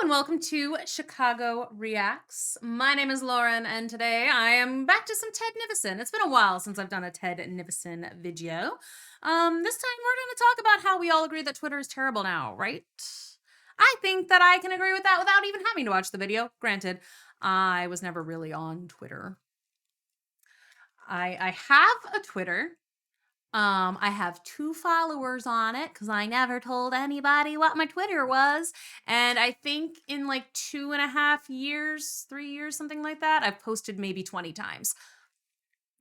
and welcome to Chicago Reacts. My name is Lauren, and today I am back to some Ted Nivison. It's been a while since I've done a Ted Nivison video. This time we're going to talk about how we all agree that Twitter is terrible now, right? I think that I can agree with that without even having to watch the video. Granted, I was never really on Twitter. I have a Twitter. I have 2 followers on it because I never told anybody what my Twitter was. And I think in like 2.5 years, 3 years, something like that, I've posted maybe 20 times.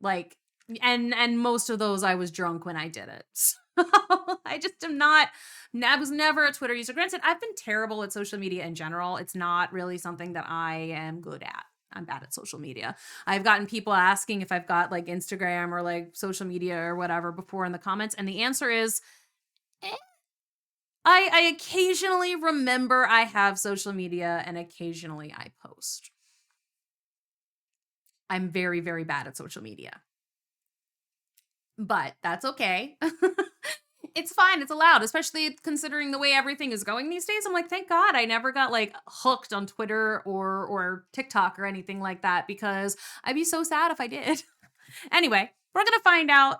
Like, and most of those I was drunk when I did it. So I just am not, I was never a Twitter user. Granted, I've been terrible at social media in general. It's not really something that I am good at. I'm bad at social media. I've gotten people asking if I've got like Instagram or like social media or whatever before in the comments. And the answer is, I occasionally remember I have social media and occasionally I post. I'm very, very bad at social media. But that's okay. It's fine. It's allowed, especially considering the way everything is going these days. I'm like, thank God I never got like hooked on Twitter or TikTok or anything like that, because I'd be so sad if I did. Anyway, we're going to find out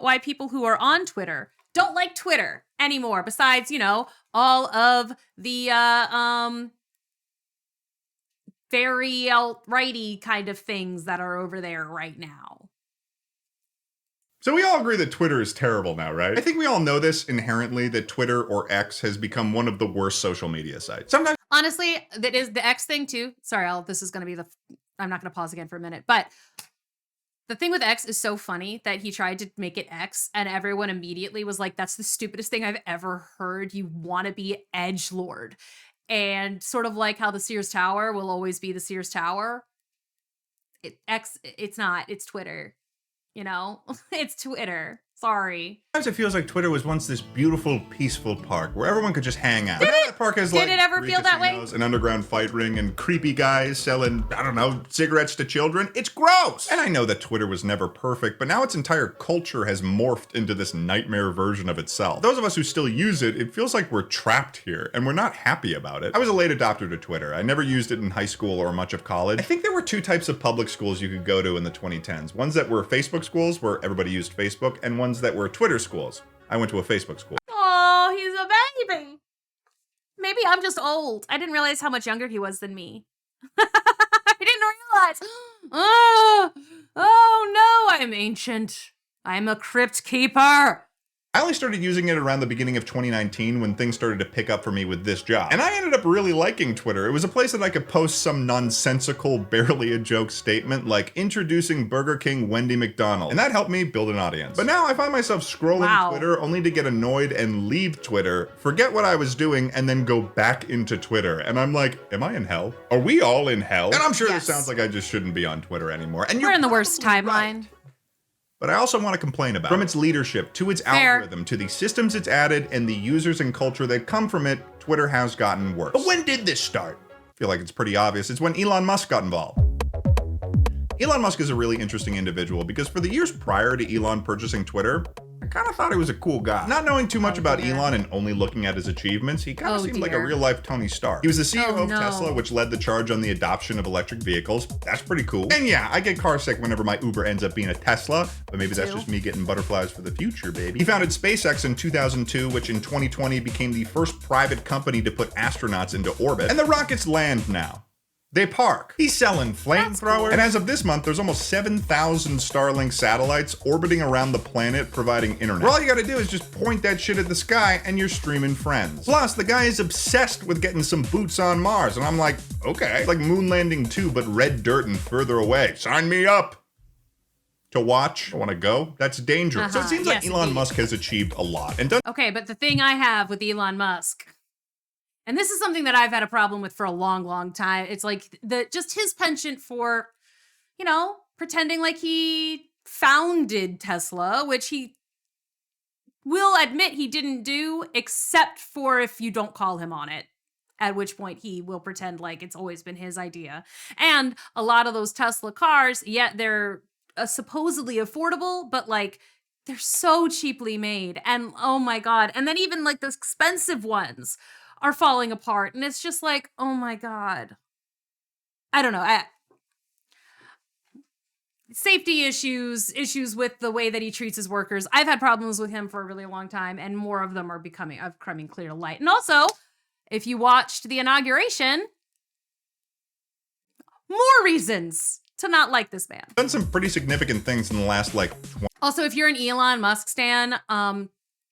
why people who are on Twitter don't like Twitter anymore, besides, you know, all of the very alt-righty kind of things that are over there right now. So we all agree that Twitter is terrible now, right? I think we all know this inherently, that Twitter or X has become one of the worst social media sites. Sometimes, honestly, that is the X thing too. Sorry, this is going to be I'm not going to pause again for a minute, but the thing with X is so funny that he tried to make it X and everyone immediately was like, that's the stupidest thing I've ever heard. You want to be edgelord. And sort of like how the Sears Tower will always be the Sears Tower. It's not, it's Twitter. You know, it's Twitter. Sorry. it feels like Twitter was once this beautiful, peaceful park where everyone could just hang out. But now that park has like Did it ever 3 feel that way? casinos, an underground fight ring, and creepy guys selling, I don't know, cigarettes to children. It's gross! And I know that Twitter was never perfect, but now its entire culture has morphed into this nightmare version of itself. Those of us who still use it, it feels like we're trapped here, and we're not happy about it. I was a late adopter to Twitter. I never used it in high school or much of college. I think there were 2 types of public schools you could go to in the 2010s. Ones that were Facebook schools, where everybody used Facebook, and ones that were Twitter schools. I went to a Facebook school. Oh, he's a baby. Maybe I'm just old. I didn't realize how much younger he was than me. I didn't realize. Oh no, I'm ancient. I'm a crypt keeper. I only started using it around the beginning of 2019 when things started to pick up for me with this job. And I ended up really liking Twitter. It was a place that I could post some nonsensical, barely a joke statement like introducing Burger King Wendy McDonald. And that helped me build an audience. But now I find myself scrolling Twitter only to get annoyed and leave Twitter, forget what I was doing, and then go back into Twitter. And I'm like, am I in hell? Are we all in hell? And I'm sure this sounds like I just shouldn't be on Twitter anymore. And we're in the worst timeline. Right. But I also want to complain about from its leadership to its algorithm to the systems it's added and the users and culture that come from it, Twitter has gotten worse. But when did this start? I feel like it's pretty obvious. It's when Elon Musk got involved. Elon Musk is a really interesting individual because for the years prior to Elon purchasing Twitter, I kind of thought he was a cool guy. Not knowing too much about Elon and only looking at his achievements, he kind of seemed like a real-life Tony Stark. He was the CEO of Tesla, which led the charge on the adoption of electric vehicles. That's pretty cool. And yeah, I get car sick whenever my Uber ends up being a Tesla, but maybe that's just me getting butterflies for the future, baby. He founded SpaceX in 2002, which in 2020 became the first private company to put astronauts into orbit. And the rockets land now. They park. He's selling flamethrowers. And as of this month, there's almost 7,000 Starlink satellites orbiting around the planet providing internet. Where all you gotta do is just point that shit at the sky and you're streaming Friends. Plus, the guy is obsessed with getting some boots on Mars. And I'm like, okay. It's like moon landing 2, but red dirt and further away. Sign me up. To watch, I want to go. That's dangerous. So it seems like Elon Musk has achieved a lot. And okay, but the thing I have with Elon Musk, and this is something that I've had a problem with for a long, long time. It's like just his penchant for, you know, pretending like he founded Tesla, which he will admit he didn't do, except for if you don't call him on it, at which point he will pretend like it's always been his idea. And a lot of those Tesla cars, they're supposedly affordable, but like they're so cheaply made. And oh my God. And then even like the expensive ones are falling apart. And it's just like, oh my God. I don't know. Safety issues with the way that he treats his workers. I've had problems with him for a really long time, and more of them are coming clear to light. And also, if you watched the inauguration, more reasons to not like this man. Done some pretty significant things in the last like 20. Also, if you're an Elon Musk stan,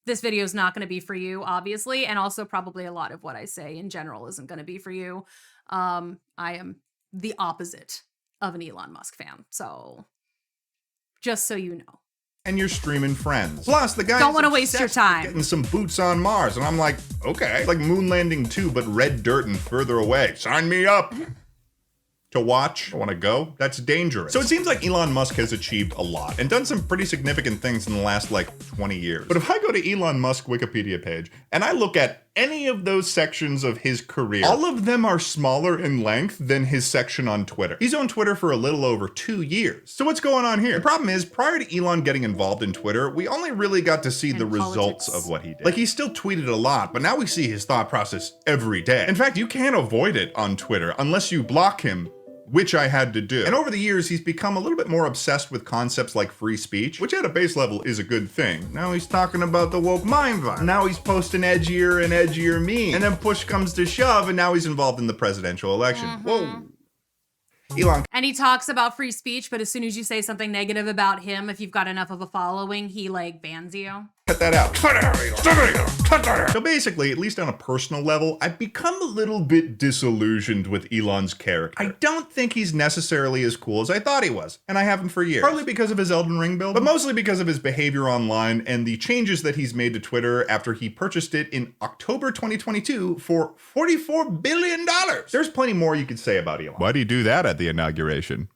this video is not going to be for you, obviously, and also probably a lot of what I say in general isn't going to be for you. I am the opposite of an Elon Musk fan, so just so you know. And your streaming friends. Plus, the guy don't want to waste your time getting some boots on Mars, and I'm like, okay, it's like Moon Landing 2, but red dirt and further away. Sign me up. To watch, I want to go, that's dangerous. So it seems like Elon Musk has achieved a lot and done some pretty significant things in the last like 20 years. But if I go to Elon Musk Wikipedia page and I look at any of those sections of his career, all of them are smaller in length than his section on Twitter. He's on Twitter for a little over 2 years. So what's going on here? The problem is, prior to Elon getting involved in Twitter, we only really got to see the results of what he did. Like, he still tweeted a lot, but now we see his thought process every day. In fact, you can't avoid it on Twitter unless you block him, which I had to do. And over the years, he's become a little bit more obsessed with concepts like free speech, which at a base level is a good thing. Now he's talking about the woke mind virus. Now he's posting edgier and edgier memes. And then push comes to shove, and now he's involved in the presidential election. Whoa. Elon. And he talks about free speech, but as soon as you say something negative about him, if you've got enough of a following, he like bans you. Cut that out. Cut it out. Cut that out. So basically, at least on a personal level, I've become a little bit disillusioned with Elon's character. I don't think he's necessarily as cool as I thought he was, and I haven't for years. Partly because of his Elden Ring build, but mostly because of his behavior online and the changes that he's made to Twitter after he purchased it in October 2022 for $44 billion. There's plenty more you could say about Elon. Why do you do that at the inauguration?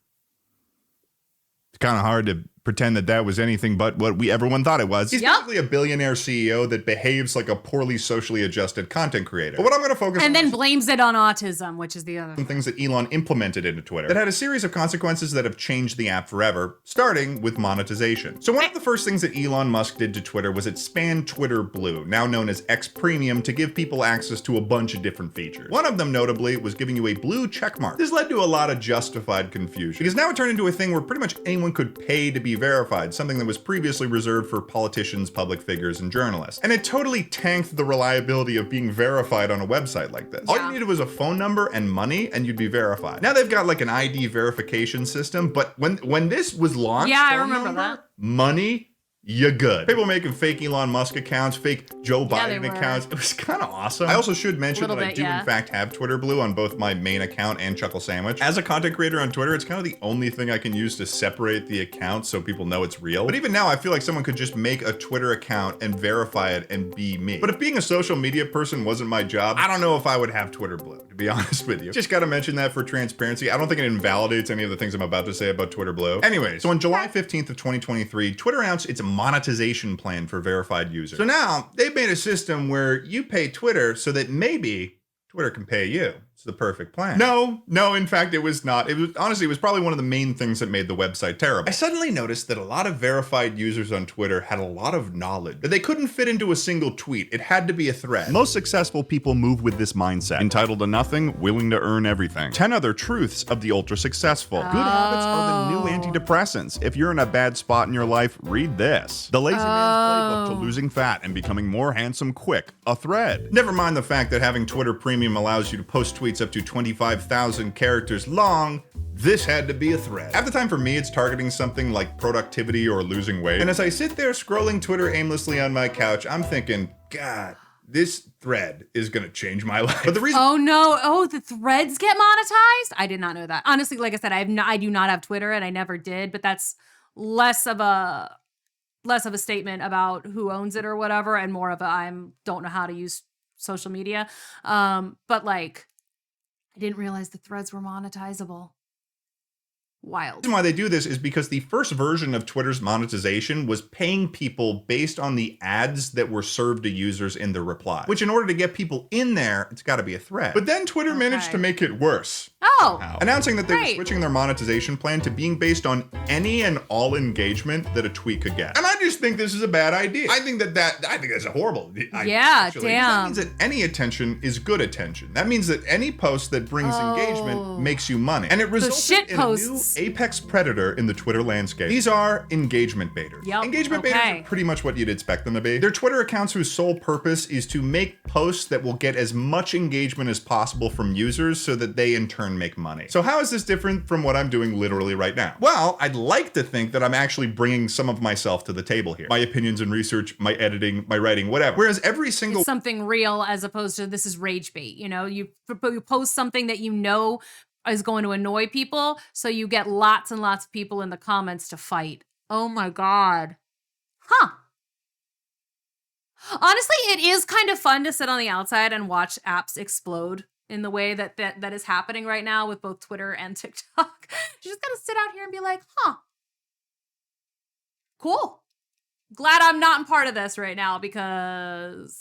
It's kind of hard to pretend that that was anything but what everyone thought it was. He's basically a billionaire CEO that behaves like a poorly socially adjusted content creator. But what I'm going to focus on, and then blames it on autism, which is the other things that Elon implemented into Twitter that had a series of consequences that have changed the app forever, starting with monetization. So one of the first things that Elon Musk did to Twitter was expand Twitter Blue, now known as X Premium, to give people access to a bunch of different features. One of them, notably, was giving you a blue checkmark. This led to a lot of justified confusion, because now it turned into a thing where pretty much anyone could pay to be verified, something that was previously reserved for politicians, public figures, and journalists. And it totally tanked the reliability of being verified on a website like this. All you needed was a phone number and money, and you'd be verified. Now they've got like an ID verification system, but when this was launched, I remember that. Money, you're good. People making fake Elon Musk accounts, fake Joe Biden accounts. It was kind of awesome. I also should mention that I do in fact have Twitter Blue on both my main account and Chuckle Sandwich. As a content creator on Twitter, it's kind of the only thing I can use to separate the accounts so people know it's real. But even now, I feel like someone could just make a Twitter account and verify it and be me. But if being a social media person wasn't my job, I don't know if I would have Twitter Blue, to be honest with you. Just gotta mention that for transparency. I don't think it invalidates any of the things I'm about to say about Twitter Blue. Anyway, so on July 15th of 2023, Twitter announced its monetization plan for verified users. So now they've made a system where you pay Twitter so that maybe Twitter can pay you. It's the perfect plan. No, in fact, it was not. It was honestly, it was probably one of the main things that made the website terrible. I suddenly noticed that a lot of verified users on Twitter had a lot of knowledge that they couldn't fit into a single tweet. It had to be a thread. Most successful people move with this mindset. Entitled to nothing, willing to earn everything. 10 other truths of the ultra successful. Good habits are the new antidepressants. If you're in a bad spot in your life, read this. The Lazy Man's Playbook to Losing Fat and Becoming More Handsome Quick. A thread. Never mind the fact that having Twitter Premium allows you to post tweets up to 25,000 characters long. This had to be a thread. Half the time for me, it's targeting something like productivity or losing weight. And as I sit there scrolling Twitter aimlessly on my couch, I'm thinking, God, this thread is gonna change my life. But the reason— Oh no, the threads get monetized? I did not know that. Honestly, like I said, I do not have Twitter and I never did, but that's less of a statement about who owns it or whatever, and more of a don't know how to use social media. But like, I didn't realize the threads were monetizable. Wild. The reason why they do this is because the first version of Twitter's monetization was paying people based on the ads that were served to users in the reply, which in order to get people in there, it's got to be a thread. But then Twitter managed to make it worse. Oh, somehow, announcing that they were great. switching their monetization plan to being based on any and all engagement that a tweet could get. And I just think this is a bad idea. I think that's a horrible idea. Yeah, Actually. damn. That means that any attention is good attention. That means that any post that brings engagement makes you money. And it results in a new apex predator in the Twitter landscape. These are engagement baiters. Yep. Engagement baiters are pretty much what you'd expect them to be. They're Twitter accounts whose sole purpose is to make posts that will get as much engagement as possible from users so that they in turn make money. So how is this different from what I'm doing literally right now? Well, I'd like to think that I'm actually bringing some of myself to the table here. My opinions and research, my editing, my writing, whatever. Whereas every single it's something real as opposed to this is rage bait. You know, you post something that you know is going to annoy people, so you get lots and lots of people in the comments to fight. Oh my God. Huh. Honestly, it is kind of fun to sit on the outside and watch apps explode in the way that is happening right now with both Twitter and TikTok. You just gotta sit out here and be like, huh. Cool. Glad I'm not in part of this right now because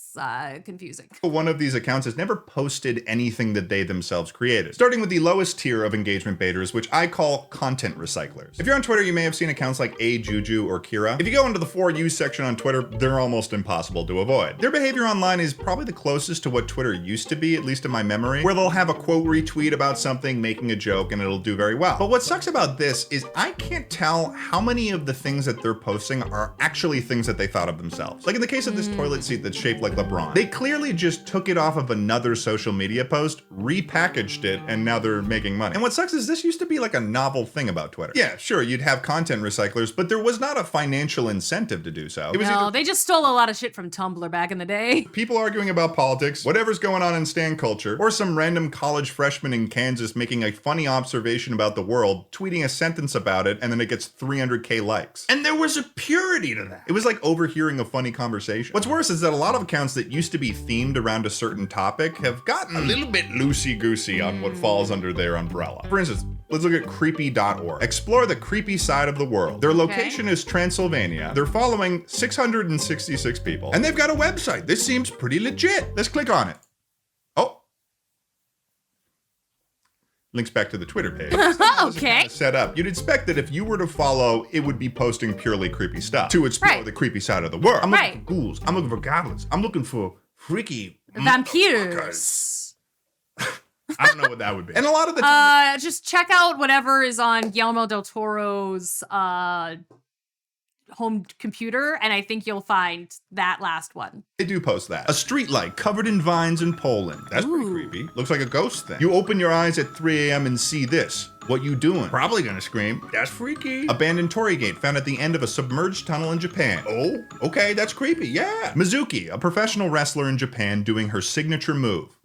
confusing. One of these accounts has never posted anything that they themselves created. Starting with the lowest tier of engagement baiters, which I call content recyclers. If you're on Twitter, you may have seen accounts like Juju or Kira. If you go into the For You section on Twitter, they're almost impossible to avoid. Their behavior online is probably the closest to what Twitter used to be, at least in my memory, where they'll have a quote retweet about something, making a joke, and it'll do very well. But what sucks about this is I can't tell how many of the things that they're posting are actually things that they thought of themselves. Like in the case of this toilet seat that's shaped like LeBron. They clearly just took it off of another social media post, repackaged it, and now they're making money. And what sucks is this used to be like a novel thing about Twitter. Yeah, sure, you'd have content recyclers, but there was not a financial incentive to do so. It was they just stole a lot of shit from Tumblr back in the day. People arguing about politics, whatever's going on in stan culture, or some random college freshman in Kansas making a funny observation about the world, tweeting a sentence about it, and then it gets 300K likes. And there was a purity to that. It was like overhearing a funny conversation. What's worse is that a lot of accounts that used to be themed around a certain topic have gotten a little bit loosey-goosey on what falls under their umbrella. For instance, let's look at creepy.org. Explore the creepy side of the world. Their location is Transylvania. They're following 666 people. And they've got a website. This seems pretty legit. Let's click on it. Oh. Links back to the Twitter page. Okay. Set up. You'd expect that if you were to follow, it would be posting purely creepy stuff to explore the creepy side of the world. I'm looking for ghouls. I'm looking for goblins. I'm looking for freaky vampires. I don't know what that would be. And a lot of the time, just check out whatever is on Guillermo del Toro's home computer, and I think you'll find that last one. They do post that. A street light covered in vines in Poland. That's pretty creepy. Looks like a ghost thing. You open your eyes at 3 a.m. and see this. What you doing? Probably gonna scream. That's freaky. Abandoned torii gate found at the end of a submerged tunnel in Japan. Oh, okay, that's creepy, yeah. Mizuki, a professional wrestler in Japan doing her signature move.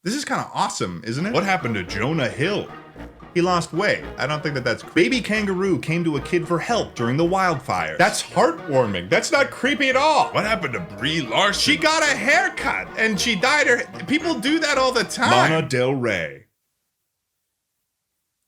This is kind of awesome, isn't it? What happened to Jonah Hill? He lost weight. I don't think that's creepy. Baby kangaroo came to a kid for help during the wildfires. That's heartwarming. That's not creepy at all. What happened to Brie Larson? She got a haircut and she dyed her. People do that all the time. Lana Del Rey.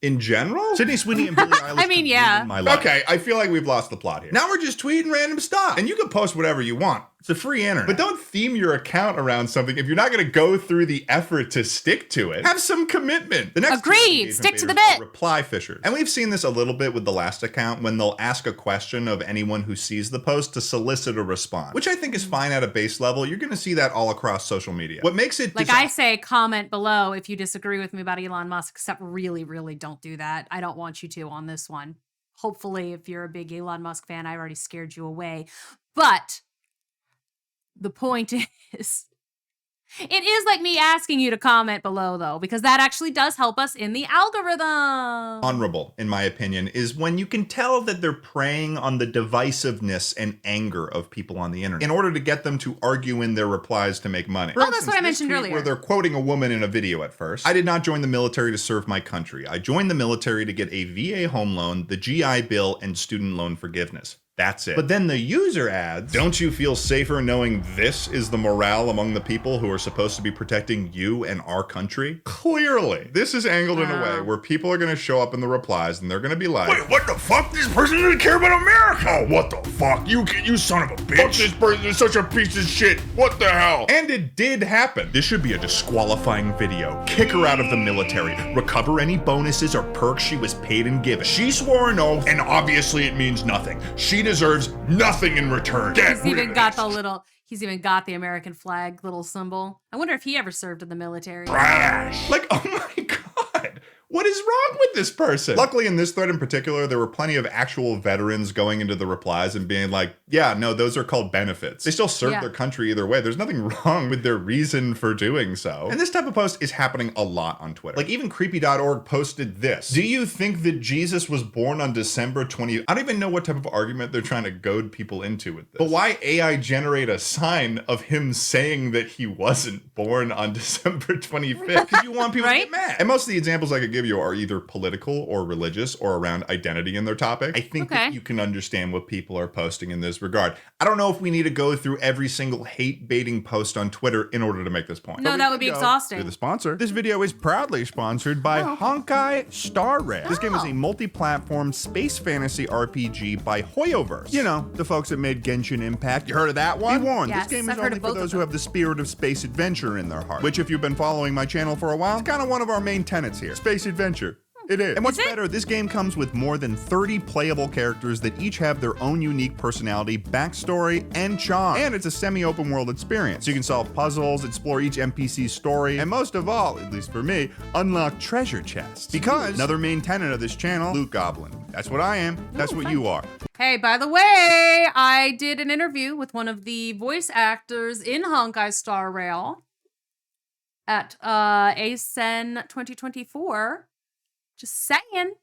In general? Sydney Sweeney and Billie Eilish. I mean, yeah. Okay, I feel like we've lost the plot here. Now we're just tweeting random stuff. And you can post whatever you want. It's a free internet. But don't theme your account around something if you're not going to go through the effort to stick to it. Have some commitment. The next Agreed. Stick to the bit. Reply fishers. And we've seen this a little bit with the last account when they'll ask a question of anyone who sees the post to solicit a response, which I think is fine at a base level. You're going to see that all across social media. What makes it like I say, comment below if you disagree with me about Elon Musk, except really, really don't do that. I don't want you to on this one. Hopefully, if you're a big Elon Musk fan, I already scared you away. But the point is, it is like me asking you to comment below, though, because that actually does help us in the algorithm. Honorable, in my opinion, is when you can tell that they're preying on the divisiveness and anger of people on the internet in order to get them to argue in their replies to make money. For instance, that's what I mentioned earlier. Where they're quoting a woman in a video at first. I did not join the military to serve my country. I joined the military to get a VA home loan, the GI Bill, and student loan forgiveness. That's it. But then the user adds, don't you feel safer knowing this is the morale among the people who are supposed to be protecting you and our country? Clearly, this is angled in a way where people are going to show up in the replies and they're going to be like, wait, what the fuck? This person doesn't care about America. Oh, what the fuck? You son of a bitch. Fuck, this person is such a piece of shit. What the hell? And it did happen. This should be a disqualifying video. Kick her out of the military. Recover any bonuses or perks she was paid and given. She swore an oath, and obviously it means nothing. She deserves nothing in return. He's even got the American flag little symbol. I wonder if he ever served in the military. Trash. Like, oh my God. What is wrong with this person? Luckily, in this thread in particular, there were plenty of actual veterans going into the replies and being like, yeah, no, those are called benefits. They still serve their country either way. There's nothing wrong with their reason for doing so. And this type of post is happening a lot on Twitter. Like even creepy.org posted this. Do you think that Jesus was born on December 20th? I don't even know what type of argument they're trying to goad people into with this. But why AI generate a sign of him saying that he wasn't born on December 25th? Because you want people to get mad. And most of the examples I could give you are either political or religious or around identity in their topic. I think that you can understand what people are posting in this regard. I don't know if we need to go through every single hate baiting post on Twitter in order to make this point. No, that would be exhausting. To the sponsor. This video is proudly sponsored by Honkai Star Rail. This game is a multi-platform space fantasy RPG by Hoyoverse. You know, the folks that made Genshin Impact. You heard of that one? Be warned, this game is only for those who have the spirit of space adventure in their heart. Which, if you've been following my channel for a while, it's kind of one of our main tenets here. Space adventure. It is. And what's better, this game comes with more than 30 playable characters that each have their own unique personality, backstory, and charm. And it's a semi-open world experience. So you can solve puzzles, explore each NPC's story, and most of all, at least for me, unlock treasure chests. Because another main tenet of this channel, Loot Goblin. That's what I am. That's what you are. Hey, by the way, I did an interview with one of the voice actors in Honkai Star Rail at ASEN 2024. Just saying.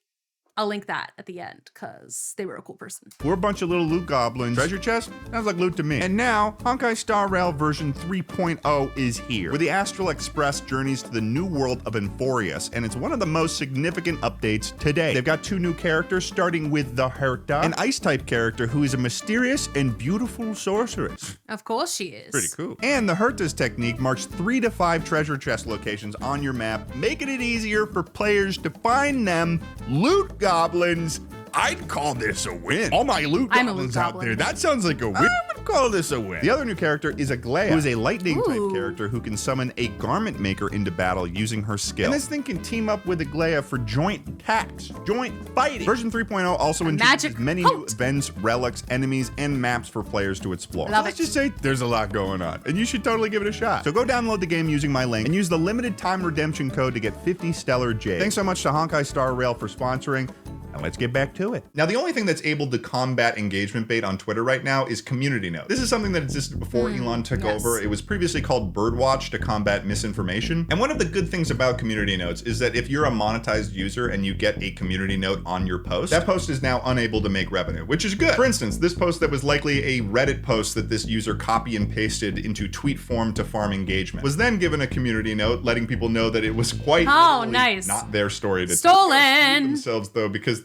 I'll link that at the end because they were a cool person. We're a bunch of little loot goblins. Treasure chest? Sounds like loot to me. And now, Honkai Star Rail version 3.0 is here, where the Astral Express journeys to the new world of Enforius, and it's one of the most significant updates today. They've got two new characters, starting with the Herta, an ice-type character who is a mysterious and beautiful sorceress. Of course she is. Pretty cool. And the Herta's technique marks 3 to 5 treasure chest locations on your map, making it easier for players to find them. Loot goblins. I'd call this a win. All my loot goblins out there. That sounds like a win. I would call this a win. The other new character is Aglaya, who is a lightning type character who can summon a garment maker into battle using her skill. And this thing can team up with Aglaya for joint attacks, joint fighting. Version 3.0 also introduces many new events, relics, enemies, and maps for players to explore. Let's just say there's a lot going on, and you should totally give it a shot. So go download the game using my link and use the limited time redemption code to get 50 Stellar Jade. Thanks so much to Honkai Star Rail for sponsoring. And let's get back to it. Now, the only thing that's able to combat engagement bait on Twitter right now is community notes. This is something that existed before Elon took over. It was previously called Birdwatch to combat misinformation. And one of the good things about community notes is that if you're a monetized user and you get a community note on your post, that post is now unable to make revenue, which is good. For instance, this post that was likely a Reddit post that this user copy and pasted into tweet form to farm engagement was then given a community note letting people know that it was quite not their story to stolen themselves, though, because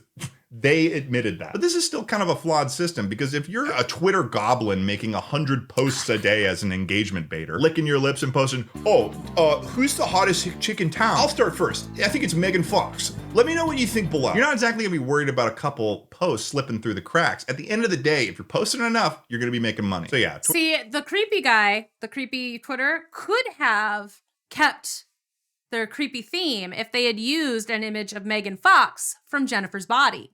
they admitted that. But this is still kind of a flawed system, because if you're a Twitter goblin making 100 posts a day as an engagement baiter, licking your lips and posting, who's the hottest chick in town? I'll start first. I think it's Megan Fox. Let me know what you think below. You're not exactly gonna be worried about a couple posts slipping through the cracks. At the end of the day, if you're posting enough, you're gonna be making money. So yeah. See, the creepy guy, the creepy Twitter, could have kept their creepy theme if they had used an image of Megan Fox from Jennifer's Body.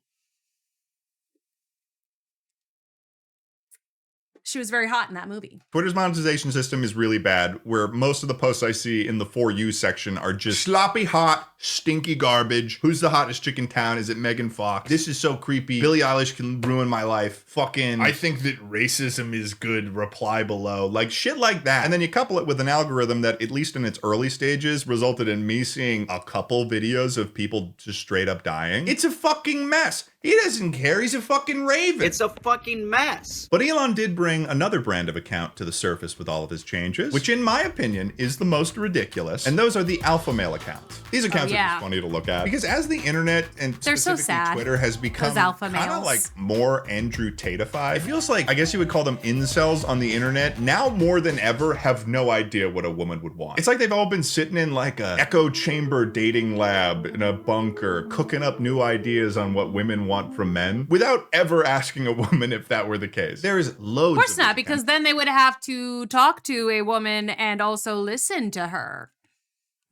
She was very hot in that movie. Twitter's monetization system is really bad, where most of the posts I see in the For You section are just sloppy hot, stinky garbage. Who's the hottest chick in town? Is it Megan Fox? This is so creepy. Billie Eilish can ruin my life. Fucking, I think that racism is good. Reply below. Like shit like that. And then you couple it with an algorithm that, at least in its early stages, resulted in me seeing a couple videos of people just straight up dying. It's a fucking mess. He doesn't care. He's a fucking raven. It's a fucking mess. But Elon did bring another brand of account to the surface with all of his changes, which in my opinion is the most ridiculous. And those are the alpha male accounts. These accounts are yeah. just funny to look at because as the internet and They're so specifically sad. Twitter has become Those alpha kind of males. like more Andrew Tate-ified, it feels like, I guess you would call them incels on the internet, now more than ever have no idea what a woman would want. It's like they've all been sitting in like a echo chamber dating lab in a bunker, cooking up new ideas on what women want from men without ever asking a woman if that were the case. There is loads Of course of not, these because then they would have to talk to a woman and also listen to her,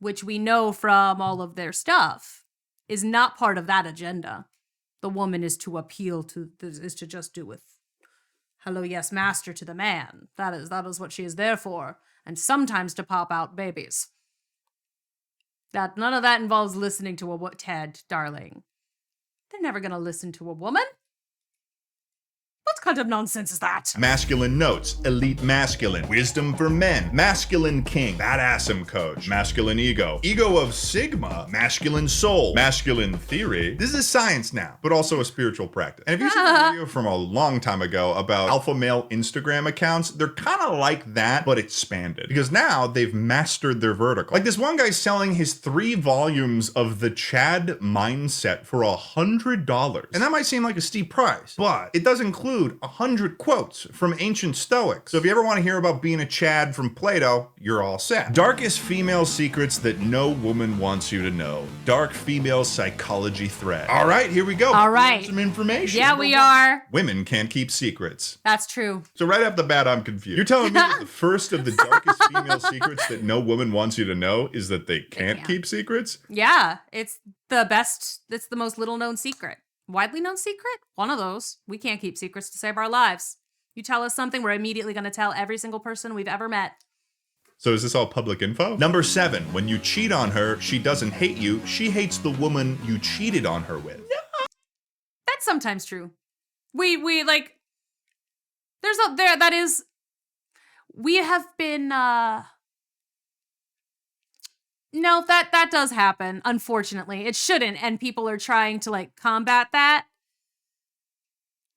which we know from all of their stuff is not part of that agenda. The woman is to appeal to, is to just do with hello, yes, master to the man. That is what she is there for. And sometimes to pop out babies. That none of that involves listening to a Ted, darling. They're never gonna listen to a woman. What kind of nonsense is that? Masculine notes, elite masculine, wisdom for men, masculine king, badassum coach, masculine ego, ego of Sigma, masculine soul, masculine theory. This is science now, but also a spiritual practice. And if you see a video from a long time ago about alpha male Instagram accounts, they're kind of like that, but expanded. Because now they've mastered their vertical. Like this one guy selling his 3 volumes of the Chad mindset for $100. And that might seem like a steep price, but it does include 100 quotes from ancient Stoics. So if you ever want to hear about being a Chad from Plato, you're all set. Darkest female secrets that no woman wants you to know. Dark female psychology thread. All right, here we go. All right. Some information. Yeah, Number we 1. are. Women can't keep secrets. That's true. So right off the bat, I'm confused. You're telling me that the first of the darkest female secrets that no woman wants you to know is that they can't keep secrets? Yeah, it's the best, it's the most little known secret. Widely known secret? One of those. We can't keep secrets to save our lives. You tell us something, we're immediately going to tell every single person we've ever met. So is this all public info? Number 7, when you cheat on her, she doesn't hate you. She hates the woman you cheated on her with. That's sometimes true. We like, that is, we have been, no, that does happen, unfortunately. It shouldn't, and people are trying to, like, combat that.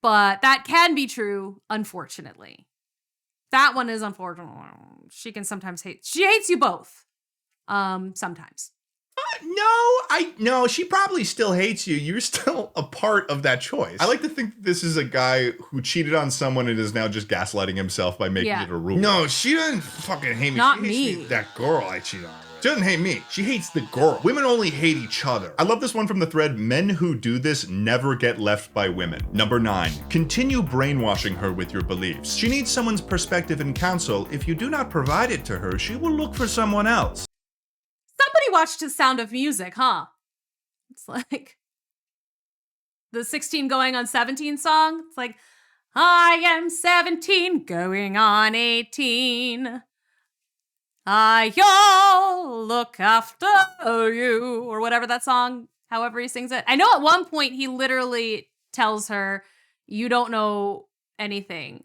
But that can be true, unfortunately. That one is unfortunate. She can sometimes she hates you both. Sometimes. No, she probably still hates you. You're still a part of that choice. I like to think this is a guy who cheated on someone and is now just gaslighting himself by making it a rule. No, she doesn't fucking hate me. Not She hates me. that girl I cheated on. She doesn't hate me. She hates the girl. Women only hate each other. I love this one from the thread. Men who do this never get left by women. Number 9, continue brainwashing her with your beliefs. She needs someone's perspective and counsel. If you do not provide it to her, she will look for someone else. Somebody watched The Sound of Music, huh? It's like the 16 going on 17 song. It's like, I am 17 going on 18. I'll look after you, or whatever that song, however he sings it. I know at one point he literally tells her, you don't know anything.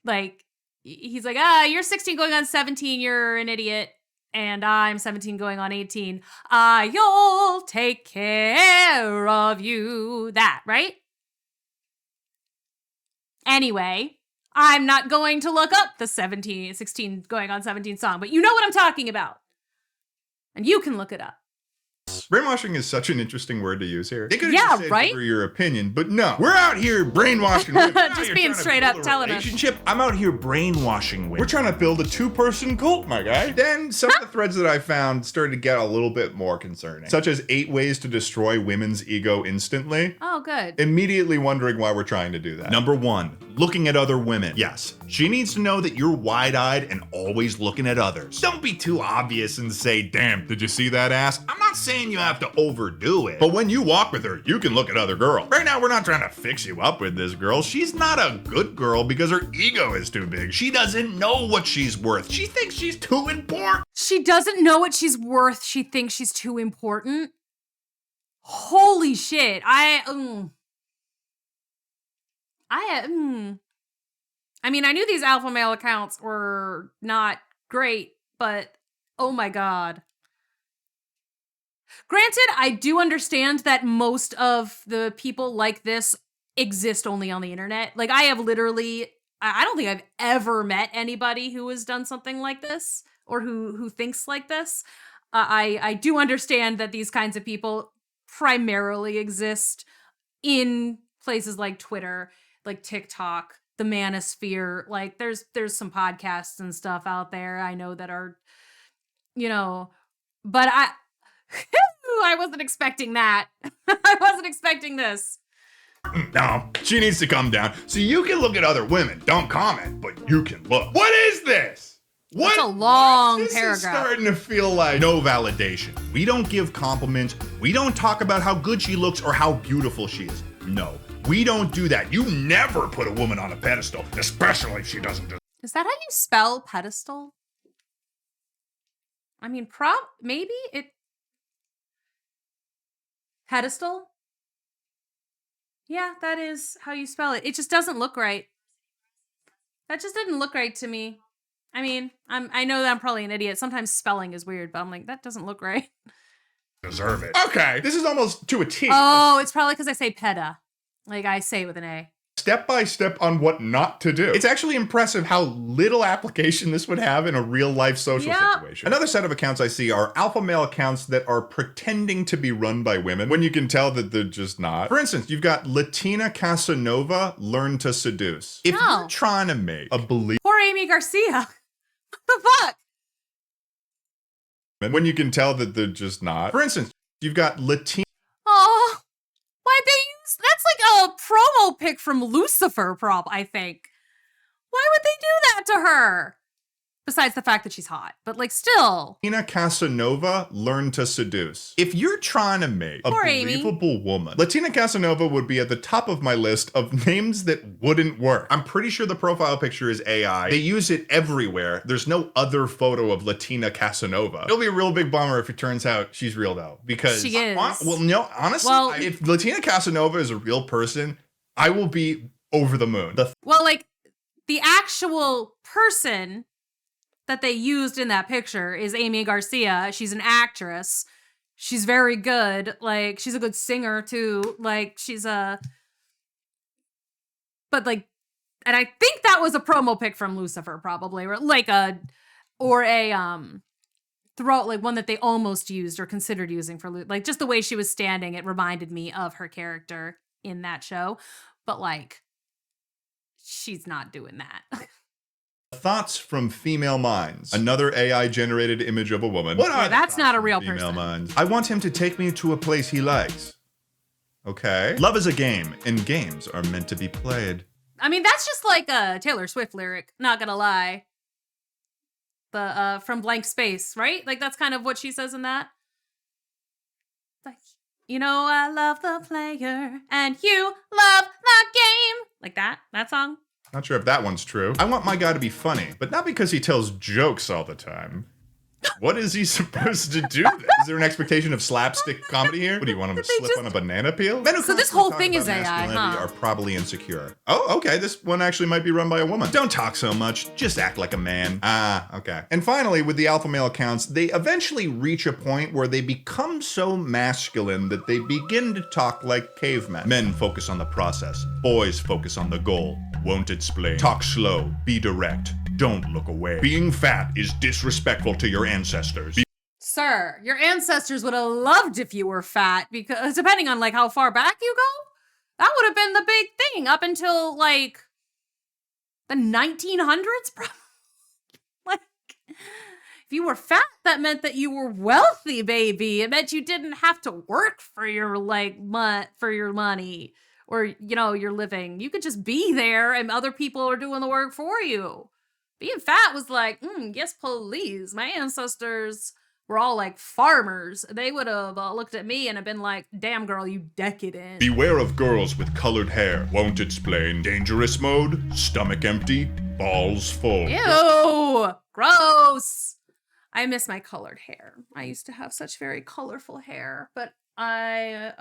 Like, he's like, you're 16 going on 17, you're an idiot. And I'm 17 going on 18. I'll take care of you. That, right? Anyway, I'm not going to look up the 16 going on 17 song, but you know what I'm talking about. And you can look it up. Brainwashing is such an interesting word to use here. They could have Yeah, just said, right? give her your opinion, but no. We're out here brainwashing women. Just being straight up telling us. Relationship. I'm out here brainwashing women. We're trying to build a 2-person cult, my guy. Then some of the threads that I found started to get a little bit more concerning, such as 8 ways to destroy women's ego instantly. Oh, good. Immediately wondering why we're trying to do that. Number 1, looking at other women. Yes, she needs to know that you're wide-eyed and always looking at others. Don't be too obvious and say, damn, did you see that ass? I'm not saying you have to overdo it, but when you walk with her, you can look at other girls. Right now, we're not trying to fix you up with this girl. She's not a good girl because her ego is too big. She doesn't know what she's worth. She thinks she's too important. She doesn't know what she's worth. She thinks she's too important. Holy shit. I mean, I knew these alpha male accounts were not great, but oh my God. Granted, I do understand that most of the people like this exist only on the internet. Like, I have literally, I don't think I've ever met anybody who has done something like this or who thinks like this. I do understand that these kinds of people primarily exist in places like Twitter, like TikTok, the manosphere. Like there's some podcasts and stuff out there I know that are, but I wasn't expecting that. I wasn't expecting this. No, she needs to come down. So you can look at other women. Don't comment, but you can look. What is this? It's a long this paragraph. Is starting to feel like no validation. We don't give compliments. We don't talk about how good she looks or how beautiful she is. No, we don't do that. You never put a woman on a pedestal, especially if she doesn't do. Is that how you spell pedestal? I mean, maybe it. Pedestal? Yeah, that is how you spell it. It just doesn't look right. That just didn't look right to me. I mean, I know that I'm probably an idiot. Sometimes spelling is weird, but I'm like, that doesn't look right. Deserve it. Okay, this is almost to a T. Oh, it's probably because I say peda. Like I say it with an A. Step by step on what not to do. It's actually impressive how little application this would have in a real life social situation. Another set of accounts I see are alpha male accounts that are pretending to be run by women when you can tell that they're just not. For instance, you've got Latina Casanova Learn to Seduce. If you're trying to make a believe. Poor Amy Garcia. What the fuck? When you can tell that they're just not. For instance, you've got Latina. Oh, why'd they use? That's like a promo pic from Lucifer, I think. Why would they do that to her? Besides the fact that she's hot, but like still. Latina Casanova Learn to Seduce. If you're trying to make a believable woman, Latina Casanova would be at the top of my list of names that wouldn't work. I'm pretty sure the profile picture is AI. They use it everywhere. There's no other photo of Latina Casanova. It'll be a real big bummer if it turns out she's real though, because she is. Honestly, if Latina Casanova is a real person, I will be over the moon. Like the actual person that they used in that picture is Amy Garcia. She's an actress. She's very good. Like, she's a good singer too. Like, and I think that was a promo pic from Lucifer, probably, or a throat, like one that they almost used or considered using for like just the way she was standing. It reminded me of her character in that show, but like, she's not doing that. Thoughts from Female Minds. Another AI-generated image of a woman. What are that's not a real Female person. Minds? I want him to take me to a place he likes. Okay. Love is a game, and games are meant to be played. I mean, that's just like a Taylor Swift lyric, not gonna lie. The from Blank Space, right? Like that's kind of what she says in that. Like, I love the player, and you love the game. Like that song. Not sure if that one's true. I want my guy to be funny, but not because he tells jokes all the time. What is he supposed to do then? Is there an expectation of slapstick comedy here? What do you want him to slip on a banana peel? So this whole thing is AI, huh? Are probably insecure. Oh, okay. This one actually might be run by a woman. Don't talk so much. Just act like a man. Ah, okay. And finally, with the alpha male accounts, they eventually reach a point where they become so masculine that they begin to talk like cavemen. Men focus on the process. Boys focus on the goal. Won't explain. Talk slow. Be direct. Don't look away. Being fat is disrespectful to your ancestors. Sir, your ancestors would have loved if you were fat, because depending on like how far back you go, that would have been the big thing up until like the 1900s. Like, if you were fat, that meant that you were wealthy, baby. It meant you didn't have to work for your for your money or your living. You could just be there, and other people are doing the work for you. Being fat was like, yes, please. My ancestors were all like farmers. They would have looked at me and have been like, damn girl, you decadent. Beware of girls with colored hair. Won't explain. Dangerous mode. Stomach empty. Balls full. Ew. Gross. I miss my colored hair. I used to have such very colorful hair, but I,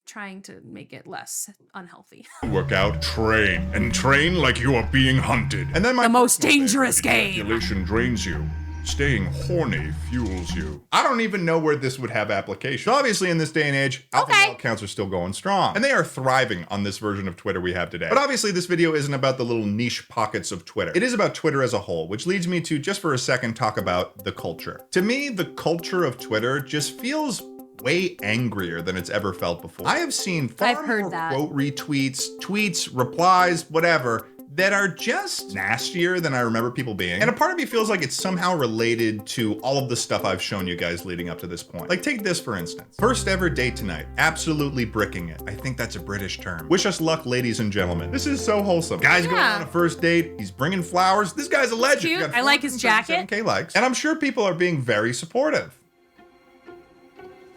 trying to make it less unhealthy. Work out, train, and train like you are being hunted. And then the most dangerous game. Speculation drains you. Staying horny fuels you. I don't even know where this would have application. Obviously, in this day and age, alpha male accounts are still going strong. And they are thriving on this version of Twitter we have today. But obviously, this video isn't about the little niche pockets of Twitter. It is about Twitter as a whole, which leads me to, just for a second, talk about the culture. To me, the culture of Twitter just feels way angrier than it's ever felt before. I have seen far more quote retweets, tweets, replies, whatever, that are just nastier than I remember people being. And a part of me feels like it's somehow related to all of the stuff I've shown you guys leading up to this point. Like, take this for instance. First ever date tonight. Absolutely bricking it. I think that's a British term. Wish us luck, ladies and gentlemen. This is so wholesome. Guy's going on a first date. He's bringing flowers. This guy's a legend. Cute. I like his jacket. 7K likes. And I'm sure people are being very supportive.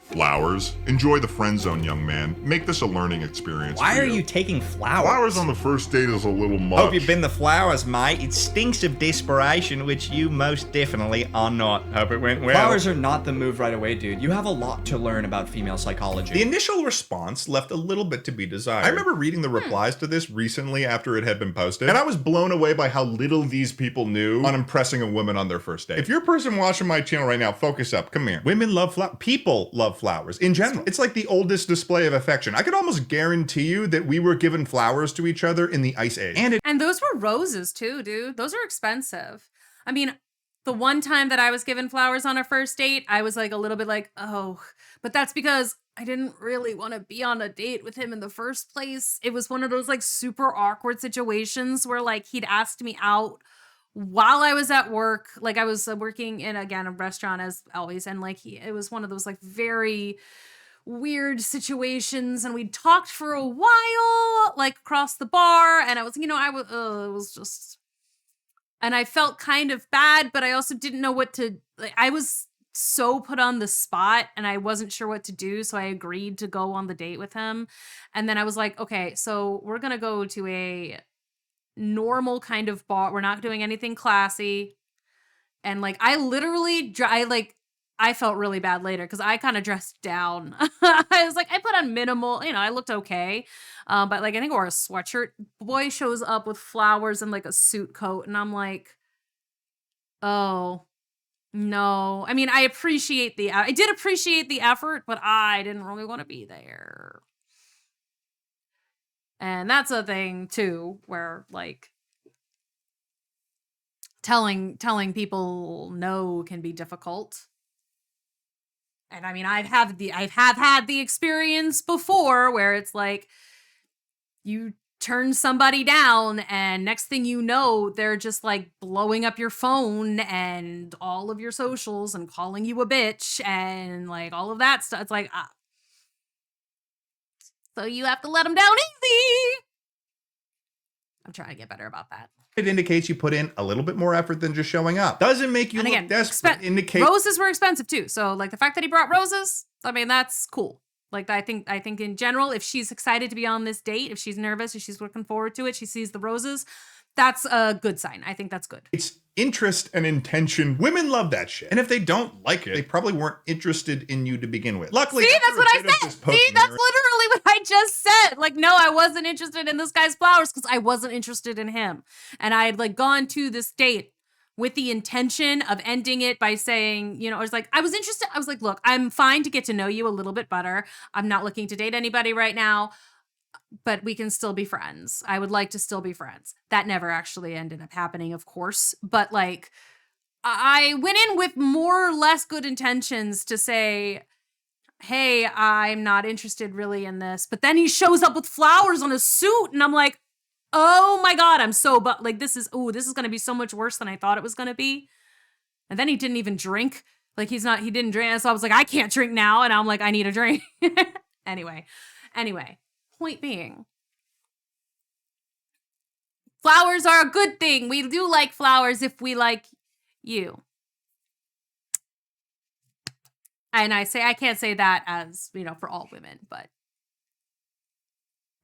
Flowers. Enjoy the friend zone, young man. Make this a learning experience. Why are you taking flowers? Flowers on the first date is a little much. Hope you've been the flowers, mate. It stinks of desperation, which you most definitely are not. Hope it went well. Flowers are not the move right away, dude. You have a lot to learn about female psychology. The initial response left a little bit to be desired. I remember reading the replies to this recently after it had been posted, and I was blown away by how little these people knew on impressing a woman on their first date. If you're a person watching my channel right now, focus up. Come here. Women love flowers. People love flowers in general. It's like the oldest display of affection. I could almost guarantee you that we were giving flowers to each other in the Ice Age. And those were roses too, dude. Those are expensive. I mean, the one time that I was given flowers on a first date, I was like a little bit like, oh, but that's because I didn't really want to be on a date with him in the first place. It was one of those like super awkward situations where like he'd asked me out while I was at work. Like I was working in, again, a restaurant as always. And like it was one of those like very weird situations, and we talked for a while, like across the bar, and I was, it was just, and I felt kind of bad, but I also didn't know what to, like, I was so put on the spot, and I wasn't sure what to do, so I agreed to go on the date with him, and then I was like, okay, so we're gonna go to a normal kind of bar, we're not doing anything classy, and like, I felt really bad later because I kind of dressed down. I was like, I put on minimal, I looked okay. But like, I think I wore a sweatshirt. Boy shows up with flowers and like a suit coat. And I'm like, oh, no. I mean, I did appreciate the effort, but I didn't really want to be there. And that's a thing too, where like telling people no can be difficult. And I mean, I have had the experience before where it's like you turn somebody down and next thing you know, they're just like blowing up your phone and all of your socials and calling you a bitch and like all of that stuff. It's like, so you have to let them down easy. I'm trying to get better about that. It indicates you put in a little bit more effort than just showing up. Doesn't make you look desperate. Roses were expensive too. So like the fact that he brought roses, I mean, that's cool. Like I think in general, if she's excited to be on this date, if she's nervous, if she's looking forward to it, she sees the roses, that's a good sign. I think that's good. It's interest and intention. Women love that shit. And if they don't like it, they probably weren't interested in you to begin with. Luckily, see, that's what I said. See, that's literally what I just said. Like, no, I wasn't interested in this guy's flowers because I wasn't interested in him. And I had like gone to this date with the intention of ending it by saying, I was like, I was interested. I was like, look, I'm fine to get to know you a little bit better. I'm not looking to date anybody right now, but we can still be friends. I would like to still be friends. That never actually ended up happening, of course. But like, I went in with more or less good intentions to say, hey, I'm not interested really in this. But then he shows up with flowers on a suit. And I'm like, oh my God, I'm so, but like, this is going to be so much worse than I thought it was going to be. And then he didn't even drink. Like he didn't drink. So I was like, I can't drink now. And I'm like, I need a drink. Anyway, point being, flowers are a good thing. We do like flowers if we like you. And I can't say that as, for all women, but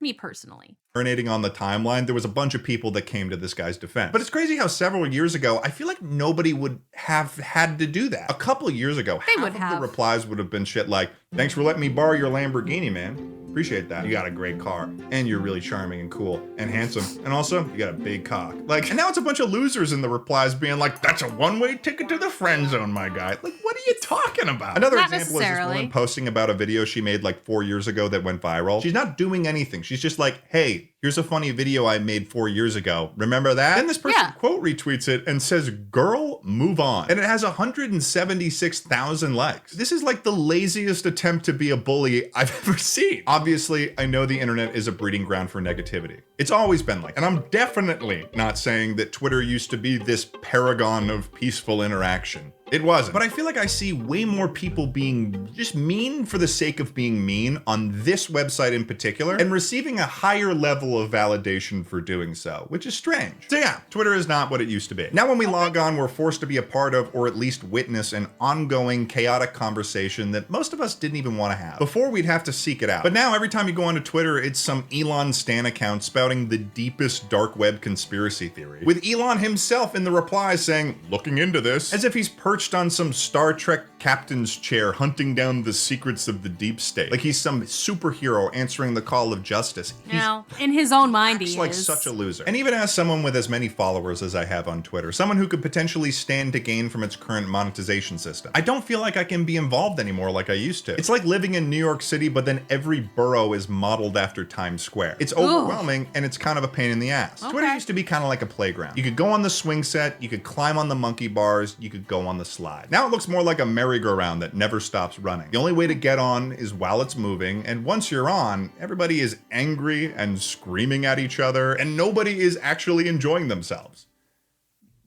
me personally. Marinating on the timeline, there was a bunch of people that came to this guy's defense. But it's crazy how several years ago, I feel like nobody would have had to do that. A couple of years ago, half of the replies would have been shit like, thanks for letting me borrow your Lamborghini, man. Appreciate that. You got a great car, and you're really charming and cool and handsome, and also you got a big cock. Like, and now it's a bunch of losers in the replies being like, that's a one-way ticket to the friend zone, my guy. Like, what are you talking about? Another Not example is this woman posting about a video she made like 4 years ago that went viral. She's not doing anything. She's just like, hey, here's a funny video I made 4 years ago. Remember that? Then this person quote retweets it and says, girl, move on. And it has 176,000 likes. This is like the laziest attempt to be a bully I've ever seen. Obviously, I know the internet is a breeding ground for negativity. It's always been like, and I'm definitely not saying that Twitter used to be this paragon of peaceful interaction. It wasn't. But I feel like I see way more people being just mean for the sake of being mean on this website in particular, and receiving a higher level of validation for doing so, which is strange. So yeah, Twitter is not what it used to be. Now when we log on, we're forced to be a part of, or at least witness, an ongoing chaotic conversation that most of us didn't even want to have. Before, we'd have to seek it out. But now every time you go onto Twitter, it's some Elon Stan account spouting the deepest dark web conspiracy theory, with Elon himself in the replies saying, looking into this, as if he's perched on some Star Trek captain's chair hunting down the secrets of the deep state. Like he's some superhero answering the call of justice. Now, in his own mind, he like is such a loser. And even as someone with as many followers as I have on Twitter, someone who could potentially stand to gain from its current monetization system, I don't feel like I can be involved anymore like I used to. It's like living in New York City, but then every borough is modeled after Times Square. It's overwhelming and it's kind of a pain in the ass. Okay. Twitter used to be kind of like a playground. You could go on the swing set, you could climb on the monkey bars, you could go on the slide. Now it looks more like a merry-go-round that never stops running. The only way to get on is while it's moving, and once you're on, everybody is angry and screaming at each other, and nobody is actually enjoying themselves.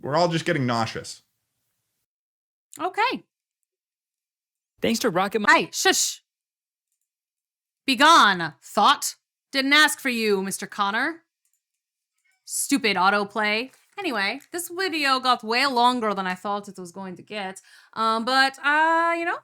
We're all just getting nauseous. Okay. Thanks to Rocket. Hey, shush. Be gone, thought. Didn't ask for you, Mr. Connor. Stupid autoplay. Anyway, this video got way longer than I thought it was going to get. But you know,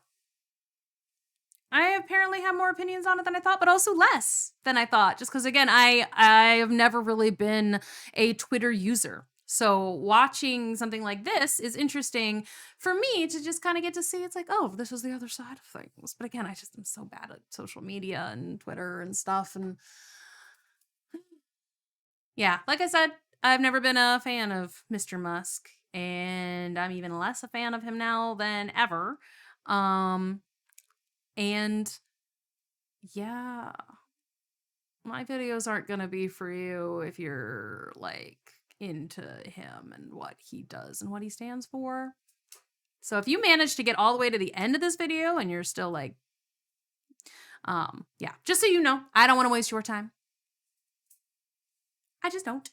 I apparently have more opinions on it than I thought, but also less than I thought. Just because, again, I have never really been a Twitter user. So watching something like this is interesting for me to just kind of get to see. It's like, oh, this is the other side of things. But again, I just am so bad at social media and Twitter and stuff. And yeah, like I said, I've never been a fan of Mr. Musk, and I'm even less a fan of him now than ever. And yeah, my videos aren't gonna be for you if you're like into him and what he does and what he stands for. So if you manage to get all the way to the end of this video and you're still like, yeah, just so you know, I don't want to waste your time. I just don't.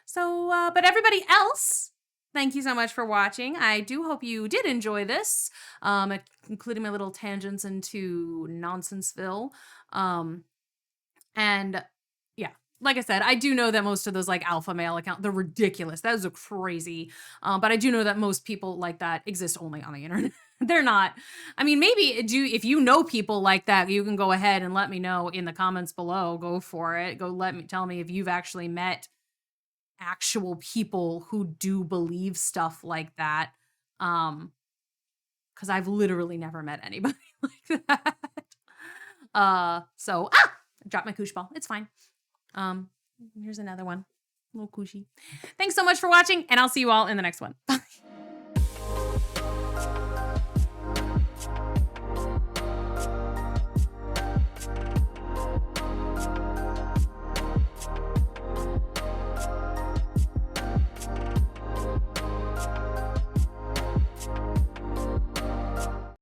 So, but everybody else, thank you so much for watching. I do hope you did enjoy this, including my little tangents into Nonsenseville. And yeah, like I said, I do know that most of those like alpha male accounts, they're ridiculous. Those are crazy. But I do know that most people like that exist only on the internet. They're not. I mean, maybe if you know people like that, you can go ahead and let me know in the comments below. Go for it. Tell me if you've actually met actual people who do believe stuff like that. Because I've literally never met anybody like that. I dropped my koosh ball. It's fine. Here's another one. A little kooshy. Thanks so much for watching, and I'll see you all in the next one. Bye.